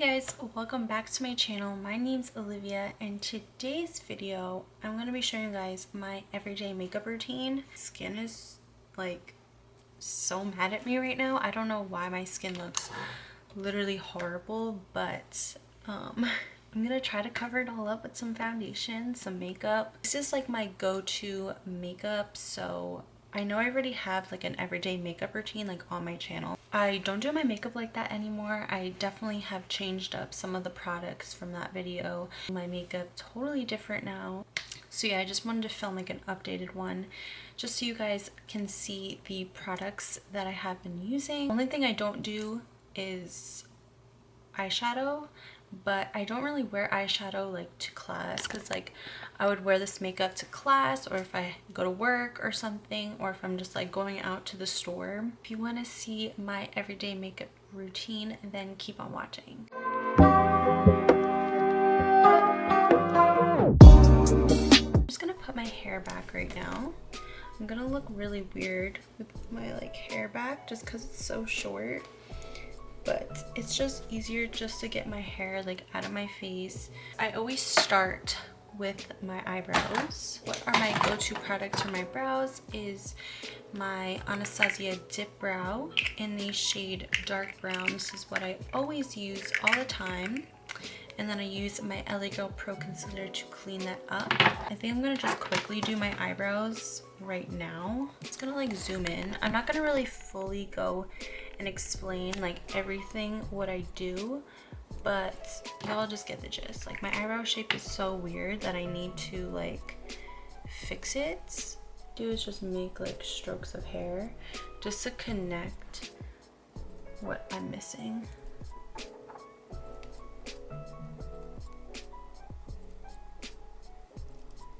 Hey guys, welcome back to my channel. My name's Olivia and today's video I'm going to be showing you guys my everyday makeup routine. Skin is like so mad at me right now. I don't know why my skin looks literally horrible, but I'm gonna try to cover it all up with some foundation, some makeup. This is like my go-to makeup, so I know I already have like an everyday makeup routine like on my channel. I don't do my makeup like that anymore. I definitely have changed up some of the products from that video. My makeup totally different now. So yeah, I just wanted to film like an updated one just so you guys can see the products that I have been using. The only thing I don't do is eyeshadow, but I don't really wear eyeshadow like to class because like I would wear this makeup to class or if I go to work or something, or if I'm just like going out to the store. If you want to see my everyday makeup routine, then keep on watching. I'm just gonna put my hair back right now. I'm gonna look really weird with my like hair back just because it's so short, but it's just easier just to get my hair like out of my face. I always start with my eyebrows. What are my go-to products for my brows is my Anastasia Dip Brow in the shade Dark Brown. This is what I always use all the time. And then I use my LA Girl Pro Concealer to clean that up. I think I'm gonna just quickly do my eyebrows right now. It's gonna like zoom in. I'm not gonna really fully go and explain like everything what I do, but y'all just get the gist. Like my eyebrow shape is so weird that I need to like fix it. Do is just make like strokes of hair just to connect what I'm missing.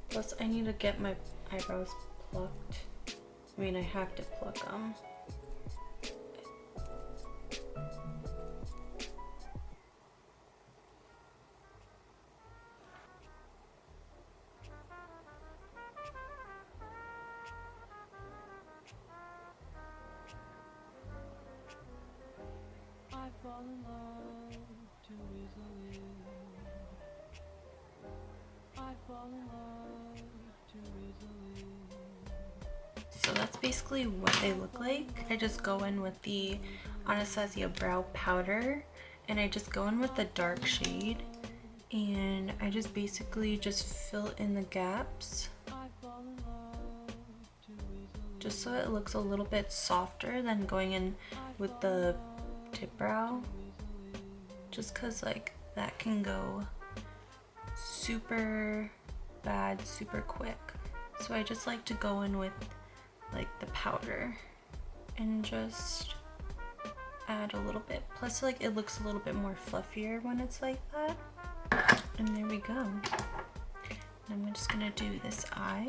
Plus, I need to get my eyebrows plucked. I mean, I have to pluck them. I fall in love too easily. I fall in love too easily. So that's basically what they look like. I just go in with the Anastasia Brow Powder and I just go in with the dark shade and I just basically just fill in the gaps just so it looks a little bit softer than going in with the tip brow, just because like that can go super bad super quick. So I just like to go in with like the powder and just add a little bit, plus like it looks a little bit more fluffier when it's like that. And there we go. And I'm just gonna do this eye.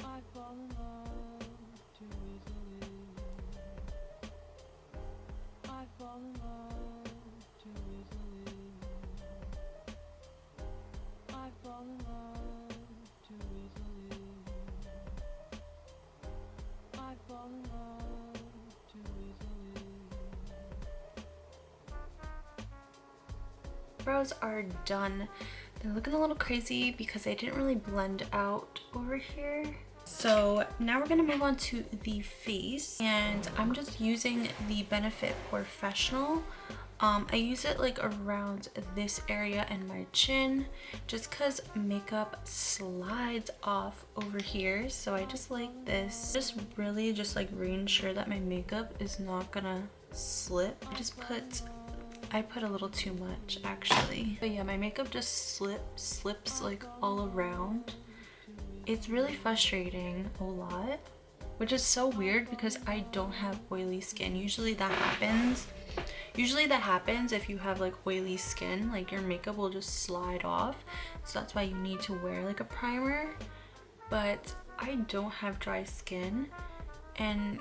I fall in love too easily. I fall in love too easily. I fall in love too easily. I fall in love too easily. Brows are done. They're looking a little crazy because I didn't really blend out over here. So now we're gonna move on to the face, and I'm just using the Benefit Professional. I use it like around this area and my chin just because makeup slides off over here, so I just like this. Just really just like reassure that my makeup is not gonna slip. I put a little too much actually, but yeah, my makeup just slips like all around. It's really frustrating a lot, which is so weird because I don't have oily skin. Usually that happens if you have like oily skin, like your makeup will just slide off. So that's why you need to wear like a primer. But I don't have dry skin and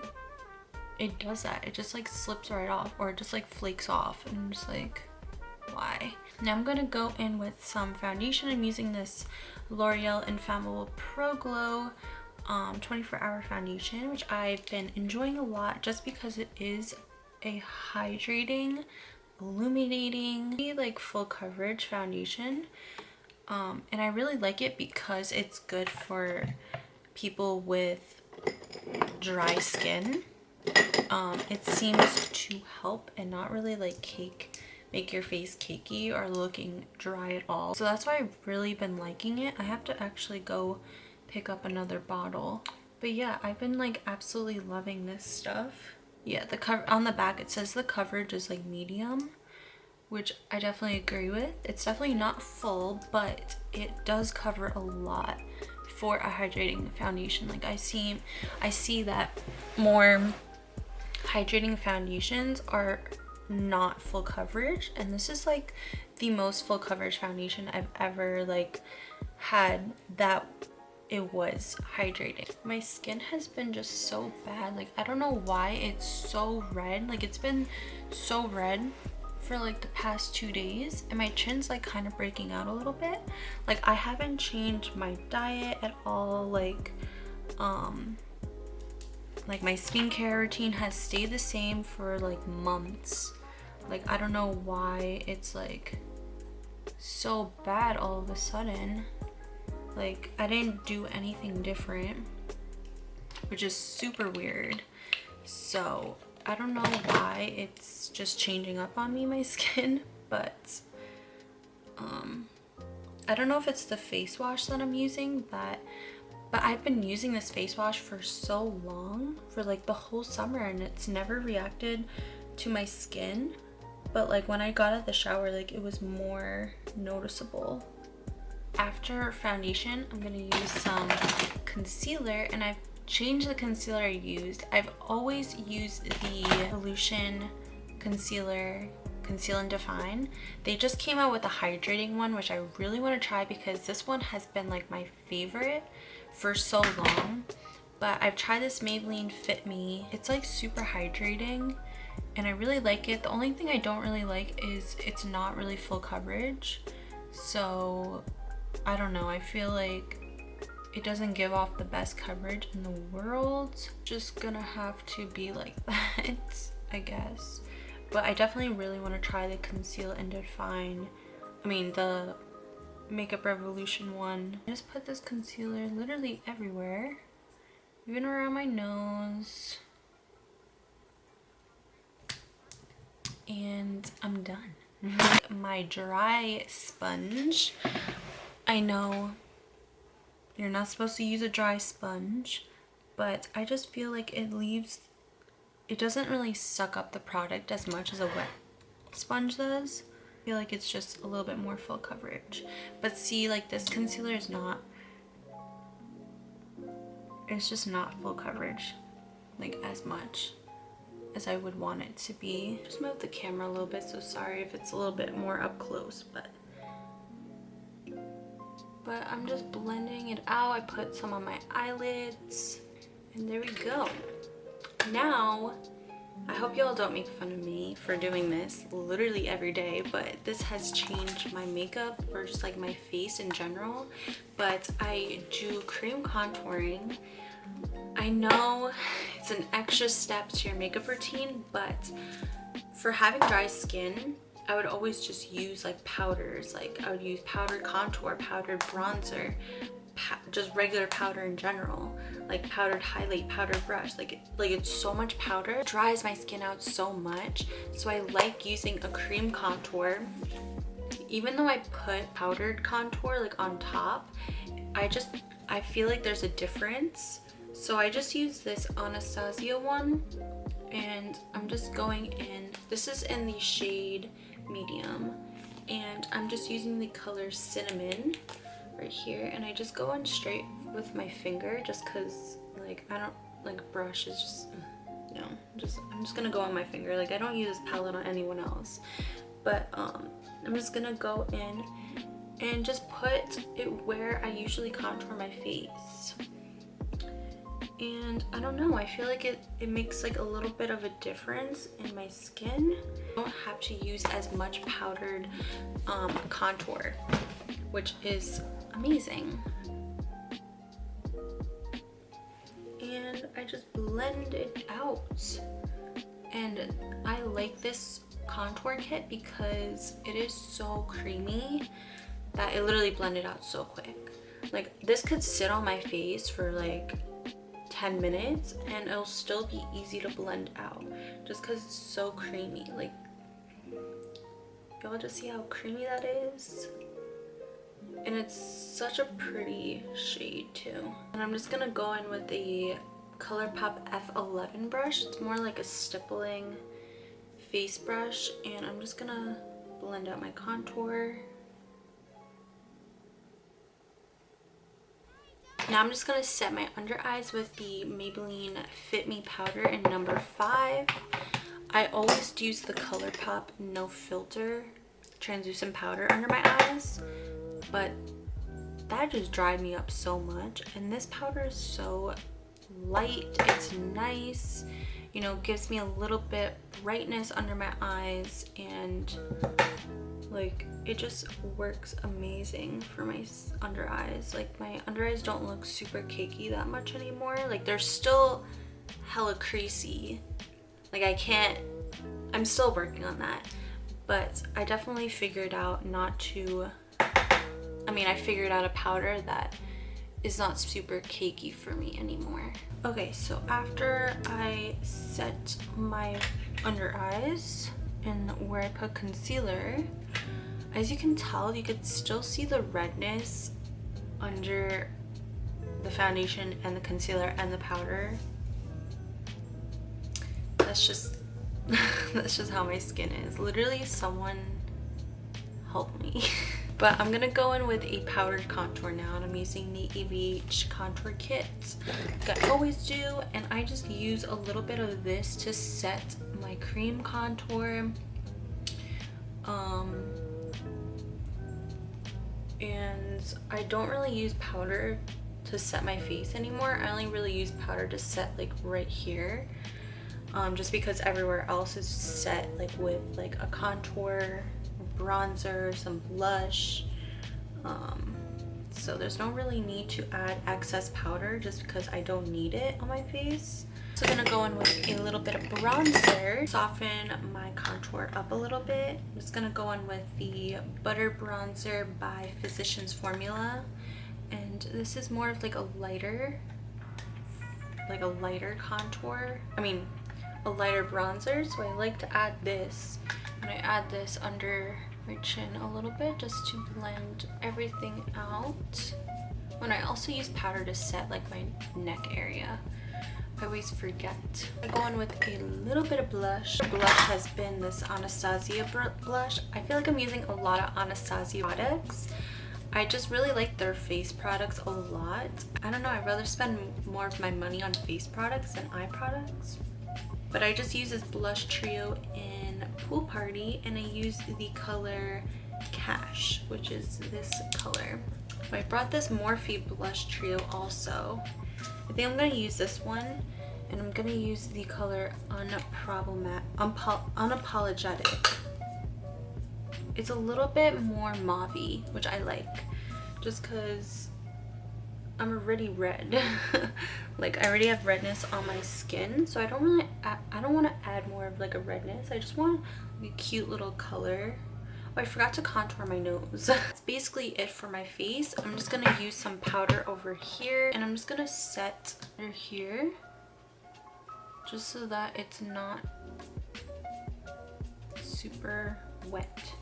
it does that. It just like slips right off, or it just like flakes off, and I'm just like, why? Now I'm gonna go in with some foundation. I'm using this L'Oreal Infallible Pro Glow 24-hour foundation, which I've been enjoying a lot just because it is a hydrating, illuminating, like full coverage foundation. And I really like it because it's good for people with dry skin. It seems to help and not really like make your face cakey or looking dry at all. So that's why I've really been liking it. I have to actually go pick up another bottle. But yeah, I've been like absolutely loving this stuff. Yeah, the cover on the back, it says the coverage is like medium, which I definitely agree with. It's definitely not full, but it does cover a lot for a hydrating foundation. Like I see that more hydrating foundations are not full coverage, and this is like the most full coverage foundation I've ever like had that it was hydrating. My skin has been just so bad. Like I don't know why it's so red. Like it's been so red for like the past 2 days, and my chin's like kind of breaking out a little bit. Like I haven't changed my diet at all. Like my skincare routine has stayed the same for like months. Like I don't know why it's like so bad all of a sudden. Like I didn't do anything different, which is super weird. So I don't know why it's just changing up on me, my skin, but I don't know if it's the face wash that I'm using, but I've been using this face wash for so long, for like the whole summer, and it's never reacted to my skin. But like when I got out of the shower, like it was more noticeable. After foundation, I'm gonna use some concealer, and I've changed the concealer I used. I've always used the Evolution concealer, Conceal and Define. They just came out with a hydrating one, which I really want to try because this one has been like my favorite for so long. But I've tried this Maybelline Fit Me. It's like super hydrating and I really like it. The only thing I don't really like is it's not really full coverage. So I don't know, I feel like it doesn't give off the best coverage in the world. Just gonna have to be like that, I guess. But I definitely really want to try the Conceal and Define, the Makeup Revolution one. I just put this concealer literally everywhere, even around my nose, and I'm done. My dry sponge. I know you're not supposed to use a dry sponge, but I just feel like it doesn't really suck up the product as much as a wet sponge does. I feel like it's just a little bit more full coverage. But see, like this concealer is not, it's just not full coverage, like as much as I would want it to be. Just move the camera a little bit, so sorry if it's a little bit more up close, but I'm just blending it out. I put some on my eyelids, and there we go. Now, I hope y'all don't make fun of me for doing this literally every day, but this has changed my makeup or just like my face in general. But I do cream contouring. I know it's an extra step to your makeup routine, but for having dry skin, I would always just use like powders. Like I would use powdered contour, powdered bronzer, just regular powder in general, like powdered highlight, powdered brush. Like it's so much powder. It dries my skin out so much. So I like using a cream contour. Even though I put powdered contour like on top, I feel like there's a difference. So I just use this Anastasia one, and I'm just going in. This is in the shade medium, and I'm just using the color Cinnamon right here, and I just go in straight with my finger just because like I don't like brush is just no, I'm just gonna go on my finger. Like I don't use this palette on anyone else, but I'm just gonna go in and just put it where I usually contour my face. And I don't know, I feel like it makes like a little bit of a difference in my skin. I don't have to use as much powdered contour, which is amazing. And I just blend it out. And I like this contour kit because it is so creamy that it literally blended out so quick. Like this could sit on my face for like 10 minutes and it'll still be easy to blend out just because it's so creamy. Like, y'all just see how creamy that is? And it's such a pretty shade too. And I'm just gonna go in with the ColourPop F11 brush. It's more like a stippling face brush, and I'm just gonna blend out my contour. Now I'm just gonna set my under eyes with the Maybelline Fit Me powder in number 5. I always use the ColourPop No Filter translucent powder under my eyes, but that just dried me up so much. And this powder is so light, it's nice, you know, gives me a little bit brightness under my eyes, and like it just works amazing for my under eyes. Like my under eyes don't look super cakey that much anymore. Like they're still hella creasy. Like I'm still working on that, but I definitely figured out not to, I figured out a powder that is not super cakey for me anymore. Okay, so after I set my under eyes and where I put concealer, as you can tell, you could still see the redness under the foundation and the concealer and the powder. That's just that's just how my skin is. Literally, someone help me. But I'm gonna go in with a powdered contour now, and I'm using the ABH contour kit like I always do, and I just use a little bit of this to set my cream contour. And I don't really use powder to set my face anymore. I only really use powder to set like right here, just because everywhere else is set like with like a contour, bronzer, some blush, so there's no really need to add excess powder just because I don't need it on my face. So I'm gonna go in with a little bit of bronzer, soften my contour up a little bit. I'm just gonna go in with the Butter Bronzer by Physicians Formula, and this is more of like a lighter contour. A lighter bronzer. So I like to add this, and I add this under my chin a little bit just to blend everything out. When I also use powder to set like my neck area, I always forget. I go in with a little bit of blush. The blush has been this Anastasia blush. I feel like I'm using a lot of Anastasia products. I just really like their face products a lot. I don't know, I'd rather spend more of my money on face products than eye products. But I just use this blush trio in Pool Party, and I use the color Cash, which is this color. I brought this Morphe blush trio also. I think I'm going to use this one, and I'm going to use the color Unapologetic. It's a little bit more mauve-y, which I like, just because I'm already red. Like I already have redness on my skin, so I don't want to add more of like a redness. I just want a cute little color. Oh, I forgot to contour my nose. That's basically it for my face. I'm just gonna use some powder over here, and I'm just gonna set under here just so that it's not super wet.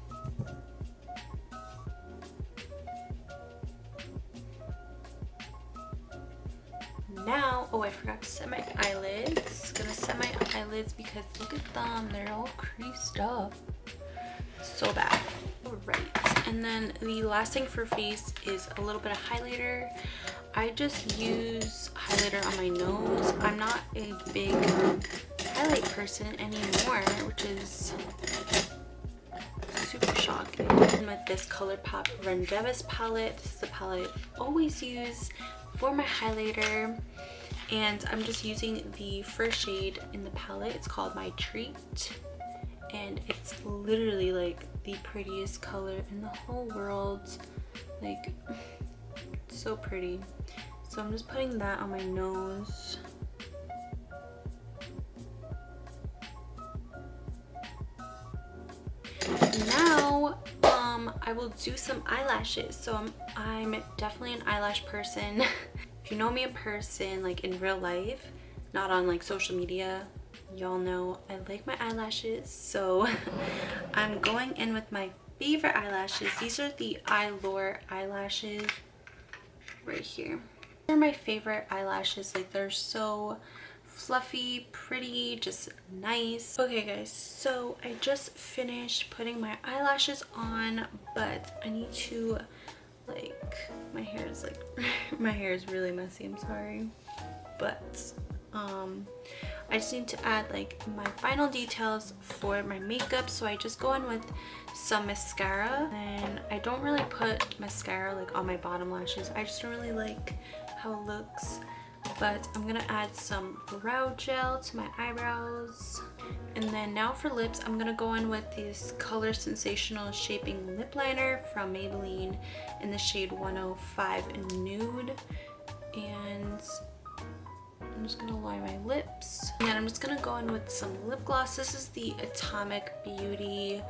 Now, oh, I forgot to set my eyelids. Gonna set my eyelids because look at them, they're all creased up. So bad. Alright, and then the last thing for face is a little bit of highlighter. I just use highlighter on my nose. I'm not a big highlight person anymore, which is super shocking. And with this ColourPop Rendevis palette, this is the palette I always use for my highlighter, and I'm just using the first shade in the palette. It's called My Treat, and it's literally like the prettiest color in the whole world. Like, it's so pretty. So I'm just putting that on my nose. I will do some eyelashes. So I'm definitely an eyelash person. If you know me in person, like in real life, not on like social media, y'all know I like my eyelashes. So I'm going in with my favorite eyelashes. These are the Eyelure eyelashes right here. These are my favorite eyelashes. Like, they're so fluffy, pretty, just nice. Okay guys, so I just finished putting my eyelashes on, but I need to, like, my hair is like my hair is really messy, I'm sorry, but I just need to add like my final details for my makeup. So I just go in with some mascara, and I don't really put mascara like on my bottom lashes. I just don't really like how it looks, but I'm gonna add some brow gel to my eyebrows. And then now for lips, I'm gonna go in with this Color Sensational Shaping Lip Liner from Maybelline in the shade 105 Nude. And I'm just gonna line my lips, and then I'm just gonna go in with some lip gloss. This is the Atomic Beauty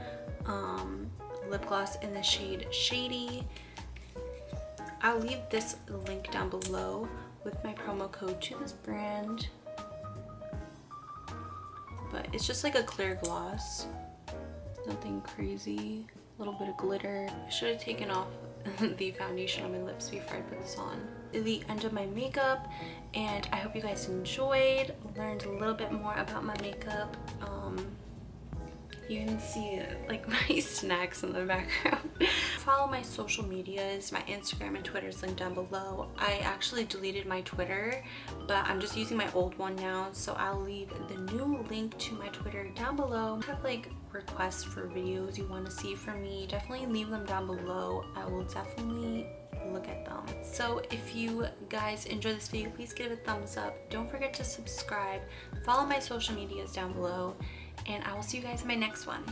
lip gloss in the shade Shady. I'll leave this link down below with my promo code to this brand, but it's just like a clear gloss, nothing crazy. A little bit of glitter. I should have taken off the foundation on my lips before I put this on. The end of my makeup, and I hope you guys enjoyed, learned a little bit more about my makeup. You can see like my snacks in the background. Follow my social medias. My Instagram and Twitter is linked down below. I actually deleted my Twitter, but I'm just using my old one now, so I'll leave the new link to my Twitter down below. If you have like requests for videos you want to see from me, definitely leave them down below. I will definitely look at them. So if you guys enjoyed this video, please give it a thumbs up. Don't forget to subscribe. Follow my social medias down below, and I will see you guys in my next one.